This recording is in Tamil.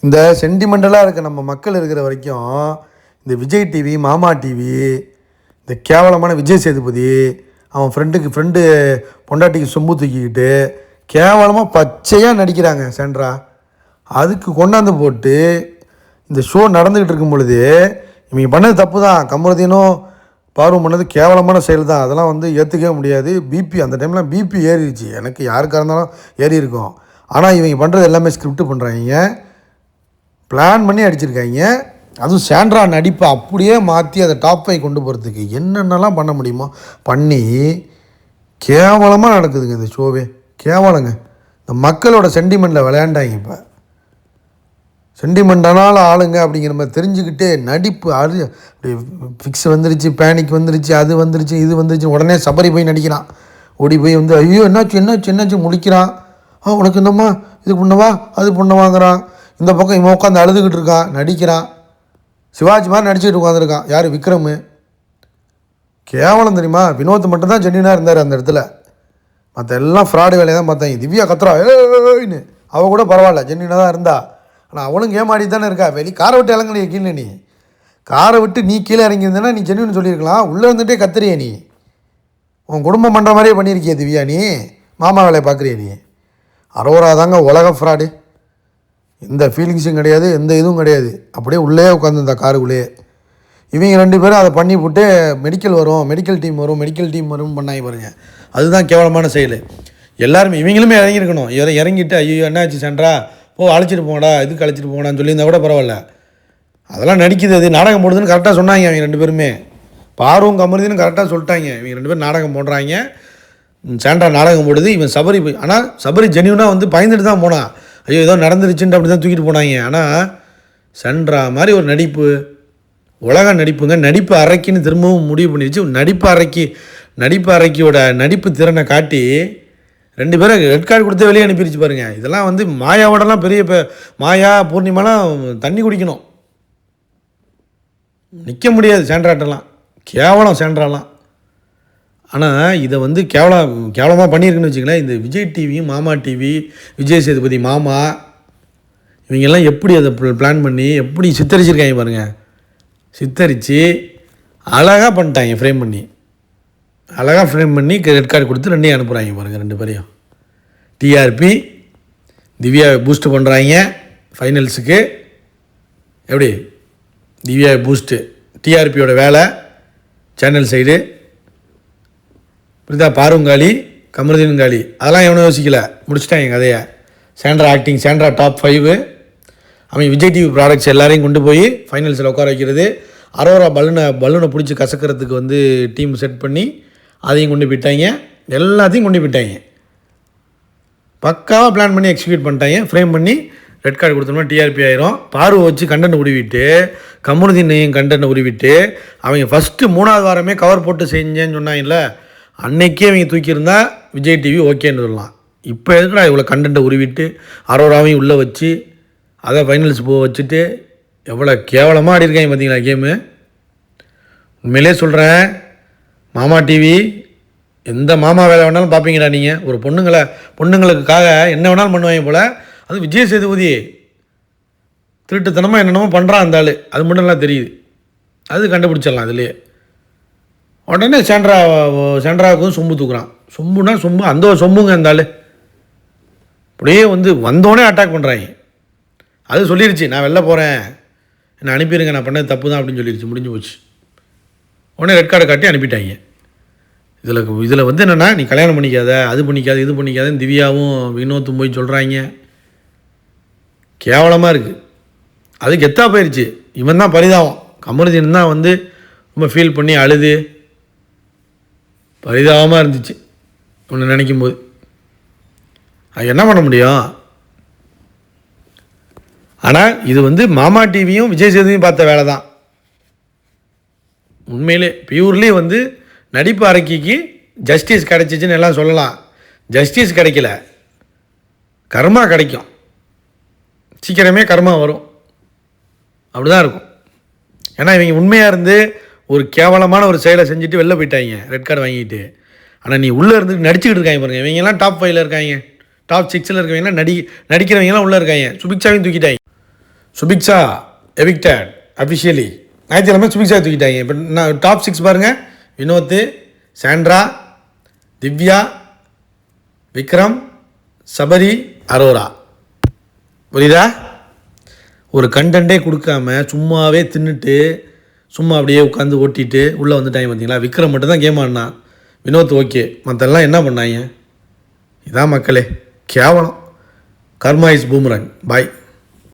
இந்த சென்டிமெண்டலாக இருக்க நம்ம மக்கள் இருக்கிற வரைக்கும் இந்த விஜய் டிவி, மாமா டிவி, இந்த கேவலமான விஜய் சேதுபதி அவன் ஃப்ரெண்டு பொண்டாட்டிக்கு சொம்பு தூக்கிக்கிட்டு கேவலமாக பச்சையாக நடிக்கிறாங்க சென்ட்ரா. அதுக்கு கொண்டாந்து போட்டு இந்த ஷோ நடந்துக்கிட்டு இருக்கும் பொழுது இவங்க பண்ணது தப்பு தான். கமருதீனும் பார்வம் பண்ணது கேவலமான செயல் தான். அதெல்லாம் வந்து ஏற்றுக்கவே முடியாது. பிபி அந்த டைம்லாம் பிபி ஏறிடுச்சு, எனக்கு யாருக்காக இருந்தாலும் ஏறி இருக்கும். ஆனால் இவங்க பண்ணுறது எல்லாமே ஸ்கிரிப்ட் பண்ணுறாங்க, பிளான் பண்ணி அடிச்சிருக்காங்க. அதுவும் சாண்ட்ரா நடிப்பை அப்படியே மாற்றி அதை டாப் 5 கொண்டு போகிறதுக்கு என்னென்னலாம் பண்ண முடியுமோ பண்ணி கேவலமாக நடக்குதுங்க இந்த ஷோவே. கேவலங்க. இந்த மக்களோட சென்டிமெண்ட்டில் விளையாண்டாங்க. இப்போ சென்டிமெண்டானால ஆளுங்க அப்படிங்கிற மாதிரி தெரிஞ்சுக்கிட்டே நடிப்பு அப்படி ஃபிக்ஸ் வந்துருச்சு, பேனிக் வந்துருச்சு, அது வந்துருச்சு, இது வந்துருச்சு. உடனே சபரி போய் நடிக்கிறான். ஓடி போய் வந்து ஐயோ என்னாச்சு முடிக்கிறான். உனக்கு என்னம்மா இது பண்ணவா அது பண்ணவாங்கிறான். இந்த பக்கம் இவன் உட்காந்து அழுதுகிட்டு இருக்கான், நடிக்கிறான். சிவாஜி மாதிரி நடிச்சுட்டு உட்காந்துருக்கான். யார்? விக்ரம். கேவலம் தெரியுமா? வினோத் மட்டும்தான் ஜென்னினாக இருந்தார் அந்த இடத்துல. மற்ற எல்லாம் ஃப்ராடு வேலையை தான் பார்த்தாங்க. திவ்யா கத்துறா ஏன்னு, அவள் கூட பரவாயில்ல, ஜென்னினாக தான் இருந்தா. ஆனால் அவளும் ஏமாடி தானே இருக்கா. காரை விட்டு இறங்கலையே கீழே. நீ காரை விட்டு நீ கீழே இறங்கியிருந்தேன்னா நீ ஜென்னின்னு சொல்லியிருக்கலாம். உள்ளே வந்துட்டே கத்துறிய நீ. உன் குடும்பம் பண்ணுற மாதிரியே பண்ணியிருக்கிய திவ்யா. நீ மாமா வேலையை பார்க்குறிய நீ. அரோரா தாங்க உலக ஃப்ராடு. எந்த ஃபீலிங்ஸும் கிடையாது, எந்த இதுவும் கிடையாது. அப்படியே உள்ளே உட்காந்துருந்தா காருக்குள்ளேயே. இவங்க 2 பேரும் அதை பண்ணி போட்டு மெடிக்கல் டீம் வரும் பண்ணாங்க பாருங்க. அதுதான் கேவலமான செயல். எல்லாருமே இவங்களுமே இறங்கியிருக்கணும். இறங்கிட்டு ஐயோ என்னாச்சு சென்ட்ரா அழைச்சிட்டு போங்கடா, இதுக்கு அழைச்சிட்டு போங்கடான்னு சொல்லியிருந்தா கூட பரவாயில்ல. அதெல்லாம் நடிக்குது, அது நாடகம் போடுதுன்னு கரெக்டாக சொன்னாங்க அவங்க 2 பேருமே. பார்வம் கமருதீன்னு கரெக்டாக சொல்லிட்டாங்க. இவங்க 2 பேரும் நாடகம் போடுறாங்க, சாண்ட்ரா நாடகம் போடுது, இவன் சபரி போய். ஆனால் சபரி ஜென்யூனாக வந்து பயந்துட்டு தான் போனான். ஐயோ ஏதோ நடந்துருச்சுன்ட்டு அப்படி தான் தூக்கிட்டு போனாங்க. ஆனால் சென்ட்ரா மாதிரி ஒரு நடிப்பு, உலக நடிப்புங்க. நடிப்பு அரைக்கின்னு திரும்பவும் முடிவு பண்ணிடுச்சு. நடிப்பு அரைக்கியோட நடிப்பு திறனை காட்டி 2 பேரும் ரெட் கார்டு கொடுத்து வெளியே அனுப்பிடுச்சு பாருங்கள். இதெல்லாம் வந்து மாயாவோடலாம் பெரிய மாயா பூர்ணிமாலாம் தண்ணி குடிக்கணும், நிற்க முடியாது சாண்ட்ராட்டெல்லாம். கேவலம் சாண்ட்ராலாம். ஆனால் இதை வந்து கேவலமாக பண்ணியிருக்குன்னு வச்சுங்களேன். இந்த விஜய் டிவியும் மாமா டிவி, விஜய் சேதுபதி மாமா, இவங்கெல்லாம் எப்படி அதை பிளான் பண்ணி எப்படி சித்தரிச்சிருக்காங்க பாருங்கள். சித்தரித்து அழகாக பண்ணிட்டாங்க. ஃப்ரேம் பண்ணி ரெட் கார்டு கொடுத்து 2 அனுப்புகிறாங்க பாருங்கள். 2 பேரையும் டிஆர்பி திவ்யாவை பூஸ்ட் பண்ணுறாங்க ஃபைனல்ஸுக்கு. எப்படி திவ்யாவை பூஸ்ட்டு டிஆர்பியோட வேலை சேனல் சைடு. இப்படிதான் பாருங்காலி கமருதீன்காலி அதெல்லாம் எவனும் யோசிக்கலை, முடிச்சுட்டாங்க கதையை. Sandra acting, Sandra top 5. அவன் விஜய் டிவி ப்ராடக்ட்ஸ் எல்லாரையும் கொண்டு போய் ஃபைனல்ஸில் உட்கார வைக்கிறது. அரோரா பலூனை பிடிச்சி கசக்கிறதுக்கு வந்து டீம் செட் பண்ணி அதையும் கொண்டு போயிட்டாங்க. எல்லாத்தையும் கொண்டு போயிட்டாங்க. பக்காவாக பிளான் பண்ணி எக்ஸிக்யூட் பண்ணிட்டாங்க. ஃப்ரேம் பண்ணி ரெட் கார்டு கொடுத்தோம்னா டிஆர்பி ஆயிரும். பார்வை வச்சு கண்டென்ட் உருவிட்டு, கமருதீனையும் கண்டென்ட் உருவிட்டு, அவங்க ஃபஸ்ட்டு 3வது வாரமே கவர் போட்டு செஞ்சேன்னு சொன்னாங்கல்ல, அன்னைக்கே அவங்க தூக்கியிருந்தா விஜய் டிவி ஓகேன்னு சொல்லலாம். இப்போ எதுக்குடா இவ்வளோ கண்டென்ட்டை உருவிட்டு அரோராவையும் உள்ளே வச்சு அதை ஃபைனல்ஸ் போக வச்சுட்டு எவ்வளோ கேவலமாக ஆடிருக்காங்க பார்த்தீங்களா கேமு. உண்மையிலே சொல்கிறேன், மாமா டிவி எந்த மாமா வேலை வேணாலும் பார்ப்பீங்கடா நீங்கள். ஒரு பொண்ணுங்களுக்காக என்ன வேணாலும் பண்ணுவாங்க போல். அது விஜய் சேதுபதி திருட்டுத்தனமாக என்னென்னமோ பண்ணுறான் அந்த ஆள். அது மட்டும் நல்லா தெரியுது, அது கண்டுபிடிச்சிடலாம் அதுலேயே. உடனே சாண்ட்ராவுக்கும் சொம்பு தூக்குறான். சொம்பு அந்த சொம்புங்க அந்த ஆள். அப்படியே வந்து வந்தோடனே அட்டாக் பண்ணுறாங்க. அது சொல்லிடுச்சு, நான் வெளில போகிறேன், என்னை அனுப்பிடுங்க, நான் பண்ணது தப்பு தான் அப்படின்னு சொல்லிடுச்சு. முடிஞ்சு போச்சு. உடனே ரெட் கார்டை காட்டி அனுப்பிட்டாங்க. இதில் வந்து என்னென்னா, நீ கல்யாணம் பண்ணிக்காத, அது பண்ணிக்காத, இது பண்ணிக்காதன்னு திவ்யாவும் வினோத்தும் போய் சொல்கிறாங்க. கேவலமாக இருக்குது. அது கெத்தாக போயிடுச்சு. இவன் தான் பரிதாபம். கமருதீன் தான் வந்து ரொம்ப ஃபீல் பண்ணி அழுது பரிதாபமாக இருந்துச்சு ஒன்று நினைக்கும் போது. அது என்ன பண்ண முடியும்? ஆனால் இது வந்து மாமா டிவியும் விஜய் சேதுவையும் பார்த்த வேலை தான். உண்மையிலே பியூர்லி வந்து நடிப்பு அரக்கிக்கு ஜஸ்டிஸ் கிடைச்சிச்சின்னு எல்லாம் சொல்லலாம். ஜஸ்டிஸ் கிடைக்கல, கர்மா கிடைக்கும். சீக்கிரமே கர்மா வரும். அப்படி தான் இருக்கும். ஏன்னா இவங்க உண்மையாக இருந்து ஒரு கேவலமான ஒரு செயலை செஞ்சுட்டு வெளில போயிட்டாங்க ரெட் கார்டு வாங்கிட்டு. ஆனால் நீ உள்ளே இருந்து நடிச்சுக்கிட்டு இருக்காங்க பாருங்கள். இவங்கெல்லாம் டாப் 5ல் இருக்காங்க, டாப் 6ல் இருக்கவங்கலாம் நடிக்கிறவங்கலாம் உள்ளே இருக்காங்க. சுபிக்ஷாவையும் தூக்கிட்டாங்க. Subiksha evicted officially. ஞாயிற்றுக்கிழமை சுபிக்ஷா தூக்கிட்டாங்க. இப்போ நான் டாப் 6 பாருங்கள். வினோத், சாண்ட்ரா, திவ்யா, விக்ரம், சபரி, அரோரா. புரியுதா? ஒரு கண்டென்ட்டே கொடுக்காம சும்மாவே தின்னுட்டு சும்மா அப்படியே உட்காந்து ஓட்டிட்டு உள்ளே வந்துட்டாங்க. பார்த்தீங்களா? விக்ரம் மட்டும்தான் கேம் ஆடினான். வினோத் ஓகே, மற்றெல்லாம் என்ன பண்ணாங்க? இதான் மக்களே கேவலம். கர்மா இஸ் பூம்ரங். பாய்.